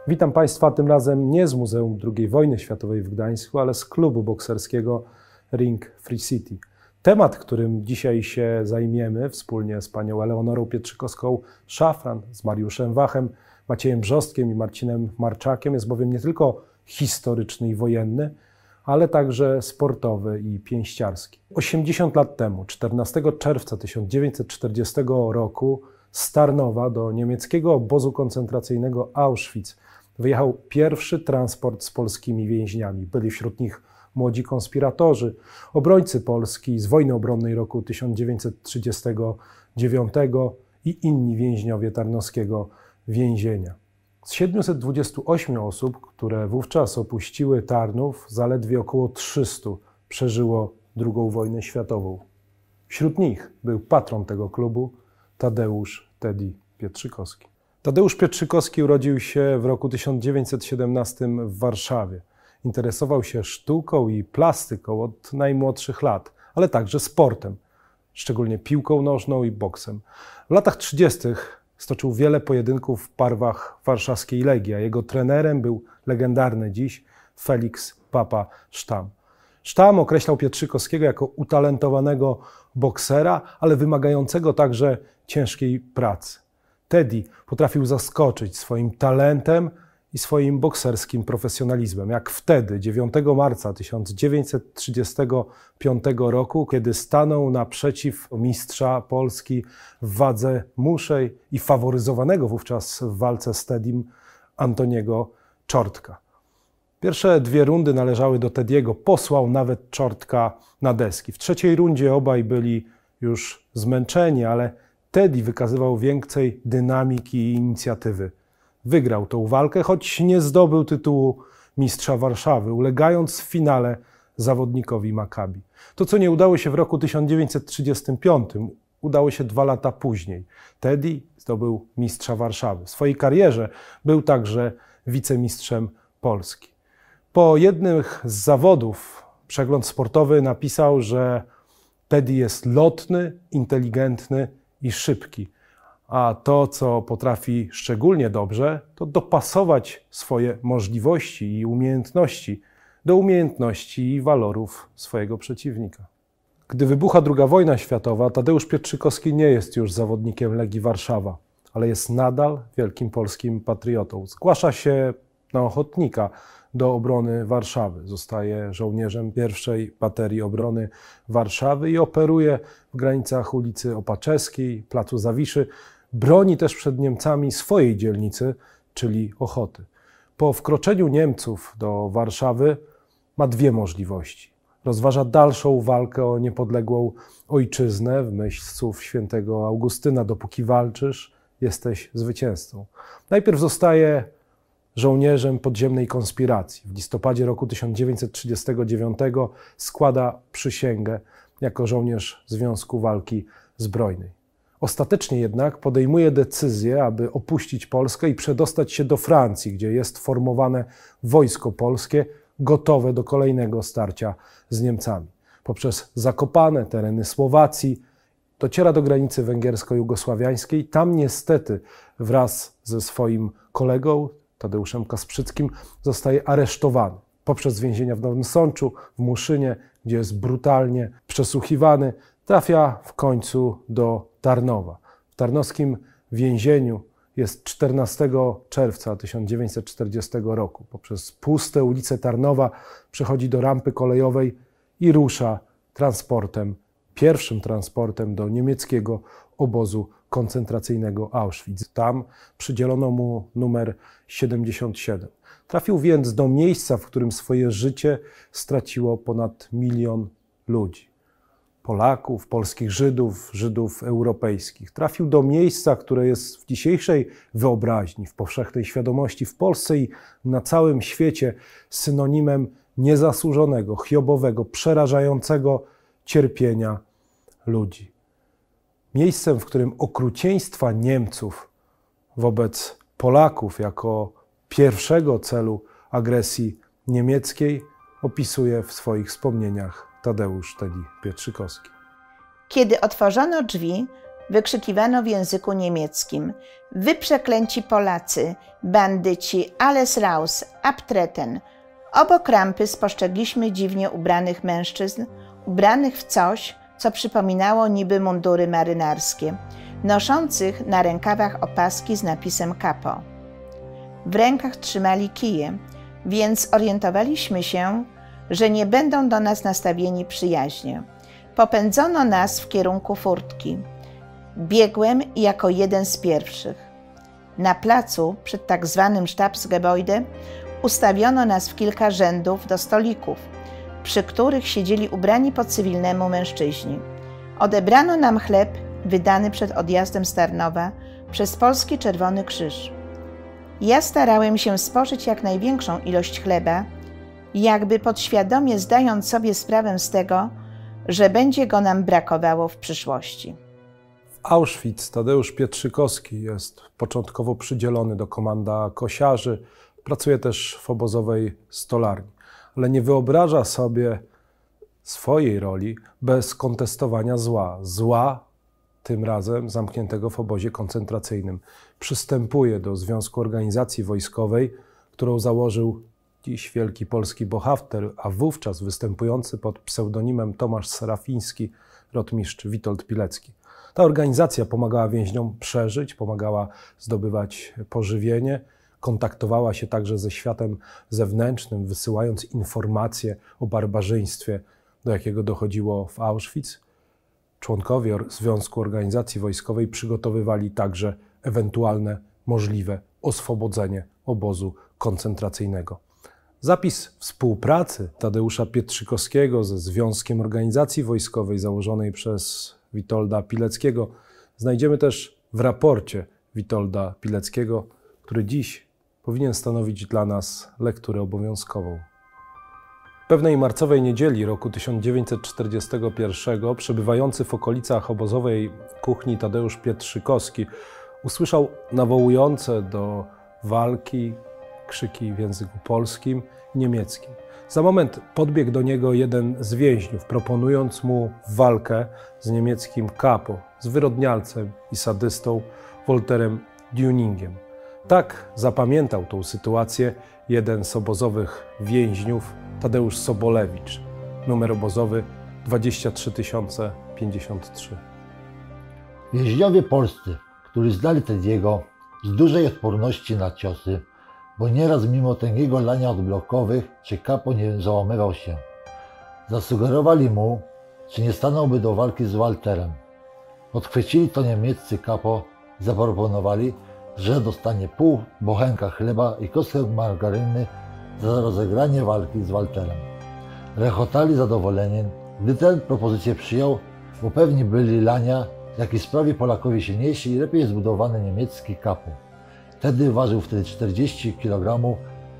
Witam Państwa tym razem nie z Muzeum II Wojny Światowej w Gdańsku, ale z klubu bokserskiego Ring Free City. Temat, którym dzisiaj się zajmiemy wspólnie z panią Eleonorą Pietrzykowską-Szafran, z Mariuszem Wachem, Maciejem Brzostkiem i Marcinem Marczakiem, jest bowiem nie tylko historyczny i wojenny, ale także sportowy i pięściarski. 80 lat temu, 14 czerwca 1940 roku, z Tarnowa do niemieckiego obozu koncentracyjnego Auschwitz wyjechał pierwszy transport z polskimi więźniami. Byli wśród nich młodzi konspiratorzy, obrońcy Polski z wojny obronnej roku 1939 i inni więźniowie tarnowskiego więzienia. Z 728 osób, które wówczas opuściły Tarnów, zaledwie około 300 przeżyło II wojnę światową. Wśród nich był patron tego klubu, Tadeusz Teddy Pietrzykowski. Tadeusz Pietrzykowski urodził się w roku 1917 w Warszawie. Interesował się sztuką i plastyką od najmłodszych lat, ale także sportem, szczególnie piłką nożną i boksem. W latach 30. stoczył wiele pojedynków w barwach warszawskiej Legii, a jego trenerem był legendarny dziś Felix Papa Sztam. Sztam określał Pietrzykowskiego jako utalentowanego boksera, ale wymagającego także ciężkiej pracy. Teddy potrafił zaskoczyć swoim talentem i swoim bokserskim profesjonalizmem. Jak wtedy, 9 marca 1935 roku, kiedy stanął naprzeciw mistrza Polski w wadze muszej i faworyzowanego wówczas w walce z Teddym Antoniego Czortka. Pierwsze dwie rundy należały do Teddy'ego, posłał nawet Czortka na deski. W trzeciej rundzie obaj byli już zmęczeni, ale Teddy wykazywał więcej dynamiki i inicjatywy. Wygrał tą walkę, choć nie zdobył tytułu mistrza Warszawy, ulegając w finale zawodnikowi Maccabi. To, co nie udało się w roku 1935, udało się 2 lata później. Teddy zdobył mistrza Warszawy. W swojej karierze był także wicemistrzem Polski. Po jednym z zawodów Przegląd Sportowy napisał, że Teddy jest lotny, inteligentny i szybki. A to, co potrafi szczególnie dobrze, to dopasować swoje możliwości i umiejętności do umiejętności i walorów swojego przeciwnika. Gdy wybucha II wojna światowa, Tadeusz Pietrzykowski nie jest już zawodnikiem Legii Warszawa, ale jest nadal wielkim polskim patriotą. Zgłasza się na ochotnika do obrony Warszawy. Zostaje żołnierzem pierwszej baterii obrony Warszawy i operuje w granicach ulicy Opaczewskiej, Placu Zawiszy. Broni też przed Niemcami swojej dzielnicy, czyli Ochoty. Po wkroczeniu Niemców do Warszawy ma 2 możliwości. Rozważa dalszą walkę o niepodległą ojczyznę w myśl słów świętego Augustyna: dopóki walczysz, jesteś zwycięzcą. Najpierw zostaje żołnierzem podziemnej konspiracji. W listopadzie roku 1939 składa przysięgę jako żołnierz Związku Walki Zbrojnej. Ostatecznie jednak podejmuje decyzję, aby opuścić Polskę i przedostać się do Francji, gdzie jest formowane wojsko polskie gotowe do kolejnego starcia z Niemcami. Poprzez Zakopane, tereny Słowacji, dociera do granicy węgiersko-jugosławiańskiej. Tam niestety wraz ze swoim kolegą Tadeuszem Kasprzyckim zostaje aresztowany. Poprzez więzienia w Nowym Sączu, w Muszynie, gdzie jest brutalnie przesłuchiwany, trafia w końcu do Tarnowa. W tarnowskim więzieniu jest 14 czerwca 1940 roku. Poprzez puste ulice Tarnowa przechodzi do rampy kolejowej i rusza transportem, pierwszym transportem do niemieckiego obozu koncentracyjnego Auschwitz. Tam przydzielono mu numer 77. Trafił więc do miejsca, w którym swoje życie straciło ponad 1 milion ludzi. Polaków, polskich Żydów, Żydów europejskich. Trafił do miejsca, które jest w dzisiejszej wyobraźni, w powszechnej świadomości w Polsce i na całym świecie synonimem niezasłużonego, hiobowego, przerażającego cierpienia ludzi. Miejscem, w którym okrucieństwa Niemców wobec Polaków jako pierwszego celu agresji niemieckiej opisuje w swoich wspomnieniach Tadeusz Teddy Pietrzykowski. Kiedy otworzono drzwi, wykrzykiwano w języku niemieckim: wy przeklęci Polacy, bandyci, alles raus, abtreten. Obok rampy spostrzegliśmy dziwnie ubranych mężczyzn, ubranych w coś, co przypominało niby mundury marynarskie, noszących na rękawach opaski z napisem kapo. W rękach trzymali kije, więc orientowaliśmy się, że nie będą do nas nastawieni przyjaźnie. Popędzono nas w kierunku furtki. Biegłem jako jeden z pierwszych. Na placu, przed tak zwanym Stabsgebäude, ustawiono nas w kilka rzędów do stolików, przy których siedzieli ubrani po cywilnemu mężczyźni. Odebrano nam chleb wydany przed odjazdem z Tarnowa przez Polski Czerwony Krzyż. Ja starałem się spożyć jak największą ilość chleba, jakby podświadomie zdając sobie sprawę z tego, że będzie go nam brakowało w przyszłości. W Auschwitz Tadeusz Pietrzykowski jest początkowo przydzielony do komanda kosiarzy, pracuje też w obozowej stolarni, ale nie wyobraża sobie swojej roli bez kontestowania zła. Zła, tym razem zamkniętego w obozie koncentracyjnym. Przystępuje do Związku Organizacji Wojskowej, którą założył dziś wielki polski bohater, a wówczas występujący pod pseudonimem Tomasz Serafiński, rotmistrz Witold Pilecki. Ta organizacja pomagała więźniom przeżyć, pomagała zdobywać pożywienie, kontaktowała się także ze światem zewnętrznym, wysyłając informacje o barbarzyństwie, do jakiego dochodziło w Auschwitz. Członkowie Związku Organizacji Wojskowej przygotowywali także ewentualne możliwe oswobodzenie obozu koncentracyjnego. Zapis współpracy Tadeusza Pietrzykowskiego ze Związkiem Organizacji Wojskowej założonej przez Witolda Pileckiego znajdziemy też w raporcie Witolda Pileckiego, który dziś powinien stanowić dla nas lekturę obowiązkową. Pewnej marcowej niedzieli roku 1941 przebywający w okolicach obozowej kuchni Tadeusz Pietrzykowski usłyszał nawołujące do walki krzyki w języku polskim i niemieckim. Za moment podbiegł do niego jeden z więźniów, proponując mu walkę z niemieckim kapo, zwyrodnialcem i sadystą Walterem Düningiem. Tak zapamiętał tą sytuację jeden z obozowych więźniów, Tadeusz Sobolewicz, numer obozowy 23053. Więźniowie polscy, którzy znali Tediego z dużej odporności na ciosy, bo nieraz mimo tęgiego lania odblokowych czy kapo nie załamywał się, zasugerowali mu, czy nie stanąłby do walki z Walterem. Podchwycili to niemieccy kapo i zaproponowali, że dostanie pół bochenka chleba i kostkę margaryny za rozegranie walki z Walterem. Rechotali zadowoleni, gdy tę propozycję przyjął, bo pewni byli lania, jaki sprawi Polakowi silniejszy i lepiej zbudowany niemiecki kapo. Wtedy ważył 40 kg,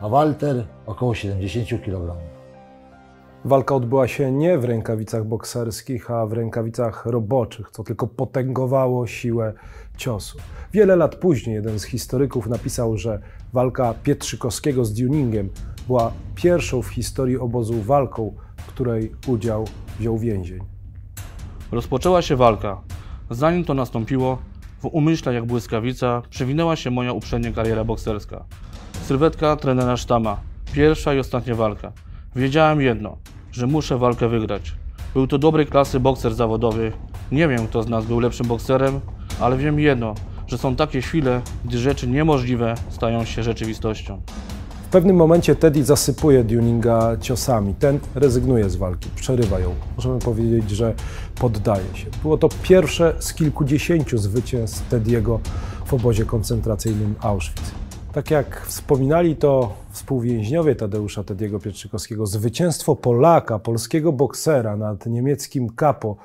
a Walter około 70 kg. Walka odbyła się nie w rękawicach bokserskich, a w rękawicach roboczych, co tylko potęgowało siłę ciosu. Wiele lat później jeden z historyków napisał, że walka Pietrzykowskiego z Düningiem była pierwszą w historii obozu walką, w której udział wziął więzień. Rozpoczęła się walka. Zanim to nastąpiło, w umyśle jak błyskawica przewinęła się moja uprzednia kariera bokserska. Sylwetka trenera Sztama. Pierwsza i ostatnia walka. Wiedziałem jedno, że muszę walkę wygrać. Był to dobrej klasy bokser zawodowy. Nie wiem, kto z nas był lepszym bokserem, ale wiem jedno, że są takie chwile, gdy rzeczy niemożliwe stają się rzeczywistością. W pewnym momencie Teddy zasypuje Düninga ciosami. Ten rezygnuje z walki, przerywa ją. Możemy powiedzieć, że poddaje się. Było to pierwsze z kilkudziesięciu zwycięstw Teddy'ego w obozie koncentracyjnym Auschwitz. Tak jak wspominali to współwięźniowie Tadeusza Teddy'ego Pietrzykowskiego, zwycięstwo Polaka, polskiego boksera nad niemieckim kapo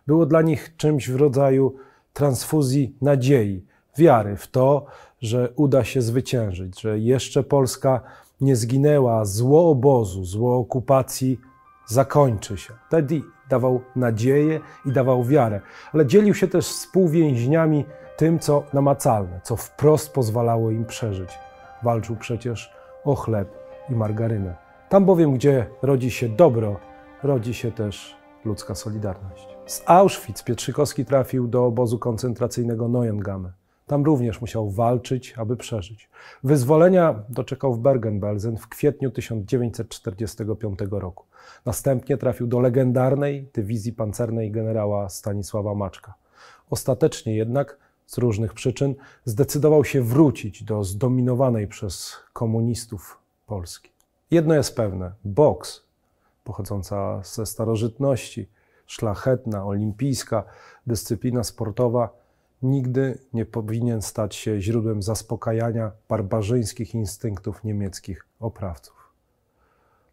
było dla nich czymś w rodzaju transfuzji nadziei, wiary w to, że uda się zwyciężyć, że jeszcze Polska nie zginęła, zło obozu, zło okupacji zakończy się. Teddy dawał nadzieję i dawał wiarę, ale dzielił się też z współwięźniami tym, co namacalne, co wprost pozwalało im przeżyć. Walczył przecież o chleb i margarynę. Tam bowiem, gdzie rodzi się dobro, rodzi się też ludzka solidarność. Z Auschwitz Pietrzykowski trafił do obozu koncentracyjnego Neuengamme. Tam również musiał walczyć, aby przeżyć. Wyzwolenia doczekał w Bergen-Belsen w kwietniu 1945 roku. Następnie trafił do legendarnej dywizji pancernej generała Stanisława Maczka. Ostatecznie jednak, z różnych przyczyn, zdecydował się wrócić do zdominowanej przez komunistów Polski. Jedno jest pewne, boks, pochodząca ze starożytności, szlachetna, olimpijska dyscyplina sportowa, nigdy nie powinien stać się źródłem zaspokajania barbarzyńskich instynktów niemieckich oprawców.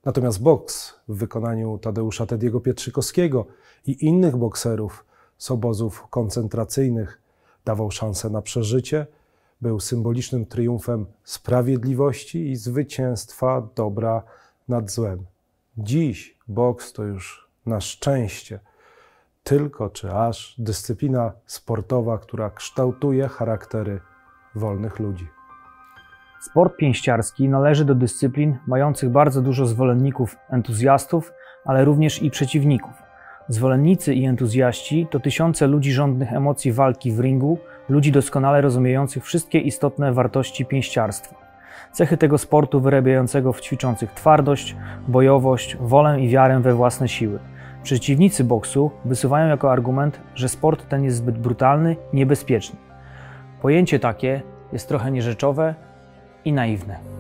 Natomiast boks w wykonaniu Tadeusza Tediego Pietrzykowskiego i innych bokserów z obozów koncentracyjnych dawał szansę na przeżycie, był symbolicznym triumfem sprawiedliwości i zwycięstwa dobra nad złem. Dziś boks to już na szczęście tylko czy aż dyscyplina sportowa, która kształtuje charaktery wolnych ludzi. Sport pięściarski należy do dyscyplin mających bardzo dużo zwolenników, entuzjastów, ale również i przeciwników. Zwolennicy i entuzjaści to tysiące ludzi żądnych emocji walki w ringu, ludzi doskonale rozumiejących wszystkie istotne wartości pięściarstwa. Cechy tego sportu wyrabiającego w ćwiczących twardość, bojowość, wolę i wiarę we własne siły. Przeciwnicy boksu wysuwają jako argument, że sport ten jest zbyt brutalny i niebezpieczny. Pojęcie takie jest trochę nierzeczowe i naiwne.